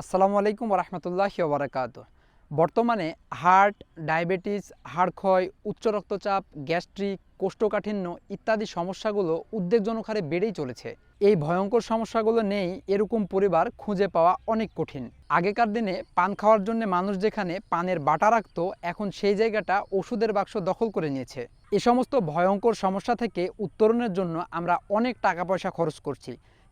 আসসালামু আলাইকুম ওরহমতুল্লাহি ওবরাকাতুহু। বর্তমানে হার্ট, ডায়াবেটিস, হাড় ক্ষয়, উচ্চ রক্তচাপ, গ্যাস্ট্রিক, কোষ্ঠকাঠিন্য ইত্যাদি সমস্যাগুলো উদ্বেগজনক হারে বেড়েই চলেছে। এই ভয়ঙ্কর সমস্যাগুলো নেই এরকম পরিবার খুঁজে পাওয়া অনেক কঠিন। আগেকার দিনে পান খাওয়ার জন্য মানুষ যেখানে পানের বাটা রাখত, এখন সেই জায়গাটা ওষুধের বাক্স দখল করে নিয়েছে। এ সমস্ত ভয়ঙ্কর সমস্যা থেকে উত্তরণের জন্য আমরা অনেক টাকা পয়সা খরচ করছি,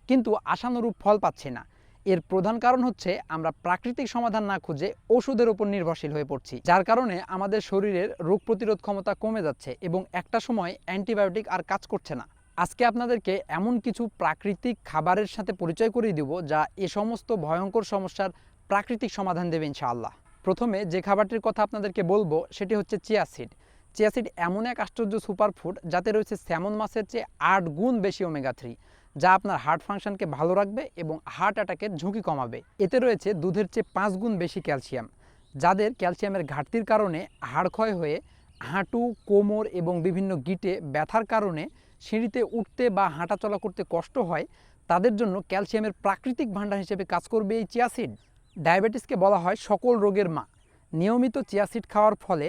কিন্তু আশানুরূপ ফল পাচ্ছি না। এর প্রধান কারণ হচ্ছে আমরা প্রাকৃতিক সমাধান না খুঁজে ওষুধের উপর নির্ভরশীল হয়ে পড়ছি, যার কারণে আমাদের শরীরের রোগ প্রতিরোধ ক্ষমতা কমে যাচ্ছে এবং একটা সময় অ্যান্টিবায়োটিক আর কাজ করছে না। আজকে আপনাদেরকে এমন কিছু প্রাকৃতিক খাবারের সাথে পরিচয় করিয়ে দিব যা এ সমস্ত ভয়ঙ্কর সমস্যার প্রাকৃতিক সমাধান দেবে ইনশাআল্লাহ। প্রথমে যে খাবারটির কথা আপনাদেরকে বলবো সেটি হচ্ছে চিয়া সিড। চিয়া সিড এমন এক আশ্চর্য সুপারফুড যাতে রয়েছে স্যামন মাছের চেয়ে 8 গুণ বেশি ওমেগা 3, যা আপনার হার্ট ফাংশনকে ভালো রাখবে এবং হার্ট অ্যাটাকের ঝুঁকি কমাবে। এতে রয়েছে দুধের চেয়ে 5 গুণ বেশি ক্যালসিয়াম। যাদের ক্যালসিয়ামের ঘাটতির কারণে হাড় ক্ষয় হয়ে হাঁটু, কোমর এবং বিভিন্ন গিঁটে ব্যথার কারণে সিঁড়িতে উঠতে বা হাঁটাচলা করতে কষ্ট হয়, তাদের জন্য ক্যালসিয়ামের প্রাকৃতিক ভাণ্ডার হিসেবে কাজ করবে এই চিয়া সিড। ডায়াবেটিসকে বলা হয় সকল রোগের মা। নিয়মিত চিয়া সিড খাওয়ার ফলে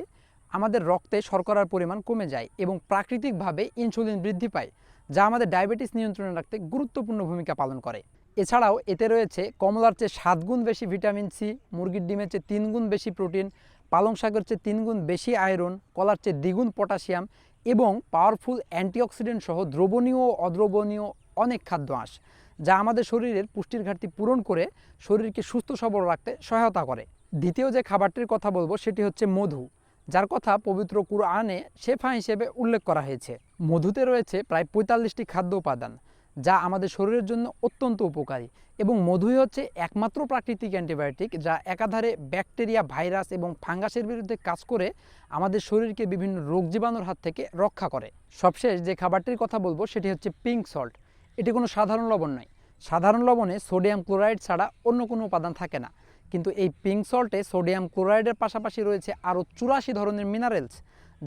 আমাদের রক্তে শর্করার পরিমাণ কমে যায় এবং প্রাকৃতিকভাবে ইনসুলিন বৃদ্ধি পায়, যা আমাদের ডায়াবেটিস নিয়ন্ত্রণে রাখতে গুরুত্বপূর্ণ ভূমিকা পালন করে। এছাড়াও এতে রয়েছে কমলার চেয়ে 7 গুণ বেশি ভিটামিন সি, মুরগির ডিমের চেয়ে 3 গুণ বেশি প্রোটিন, পালং শাকের চেয়ে 3 গুণ বেশি আয়রন, কলার চেয়ে দ্বিগুণ পটাশিয়াম এবং পাওয়ারফুল অ্যান্টিঅক্সিডেন্ট সহ দ্রবণীয় ও অদ্রবণীয় অনেক খাদ্য আঁশ, যা আমাদের শরীরের পুষ্টির ঘাটতি পূরণ করে শরীরকে সুস্থ সবল রাখতে সহায়তা করে। দ্বিতীয় যে খাবারটির কথা বলবো সেটি হচ্ছে মধু, যার কথা পবিত্র কুরআনে শেফা হিসেবে উল্লেখ করা হয়েছে। মধুতে রয়েছে প্রায় 45টি খাদ্য উপাদান, যা আমাদের শরীরের জন্য অত্যন্ত উপকারী এবং মধুই হচ্ছে একমাত্র প্রাকৃতিক অ্যান্টিবায়োটিক যা একাধারে ব্যাকটেরিয়া, ভাইরাস এবং ফাঙ্গাসের বিরুদ্ধে কাজ করে আমাদের শরীরকে বিভিন্ন রোগ জীবাণুর হাত থেকে রক্ষা করে। সবশেষ যে খাবারটির কথা বলবো সেটি হচ্ছে পিঙ্ক সল্ট। এটি কোনো সাধারণ লবণ নয়। সাধারণ লবণে সোডিয়াম ক্লোরাইড ছাড়া অন্য কোনো উপাদান থাকে না, কিন্তু এই পিঙ্ক সল্টে সোডিয়াম ক্লোরাইডের পাশাপাশি রয়েছে আরও 84 ধরনের মিনারেলস,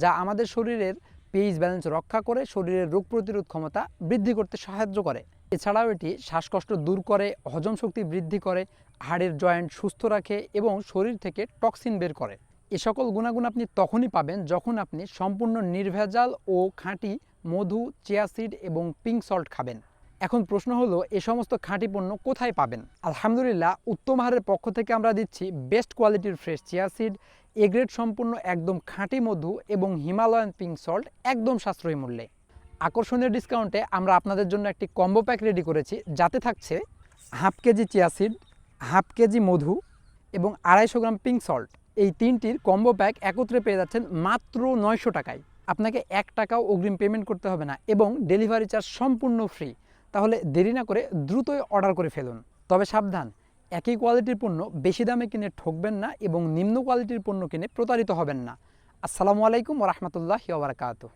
যা আমাদের শরীরের পিএইচ ব্যালেন্স রক্ষা করে শরীরের রোগ প্রতিরোধ ক্ষমতা বৃদ্ধি করতে সাহায্য করে। এছাড়াও এটি শ্বাসকষ্ট দূর করে, হজম শক্তি বৃদ্ধি করে, হাড়ের জয়েন্ট সুস্থ রাখে এবং শরীর থেকে টক্সিন বের করে। এ সকল গুণাগুণ আপনি তখনই পাবেন যখন আপনি সম্পূর্ণ নির্ভেজাল ও খাঁটি মধু, চিয়া সিড এবং পিঙ্ক সল্ট খাবেন। এখন প্রশ্ন হলো, এ সমস্ত খাঁটি পণ্য কোথায় পাবেন? আলহামদুলিল্লাহ, উত্তম আহারের পক্ষ থেকে আমরা দিচ্ছি বেস্ট কোয়ালিটির fresh chia seed, A grade সম্পূর্ণ একদম খাঁটি মধু এবং হিমালয়ান পিঙ্ক সল্ট একদম সাশ্রয়ী মূল্যে। আকর্ষণীয় ডিসকাউন্টে আমরা আপনাদের জন্য একটি কম্বো প্যাক রেডি করেছি, যাতে থাকছে half KG chia seed, half KG মধু এবং 250 গ্রাম পিঙ্ক সল্ট। এই তিনটির কম্বো প্যাক একত্রে পেয়ে যাচ্ছেন মাত্র 900 টাকায়। আপনাকে 1 টাকাও অগ্রিম পেমেন্ট করতে হবে না এবং ডেলিভারি চার্জ সম্পূর্ণ ফ্রি। তাহলে দেরি না করে দ্রুতই অর্ডার করে ফেলুন। তবে সাবধান, একই কোয়ালিটির পণ্য বেশি দামে কিনে ঠকবেন না এবং নিম্ন কোয়ালিটির পণ্য কিনে প্রতারিত হবেন না। আসসালামু আলাইকুম ওরহমতুল্লাহি ওয়া বারাকাতুহু।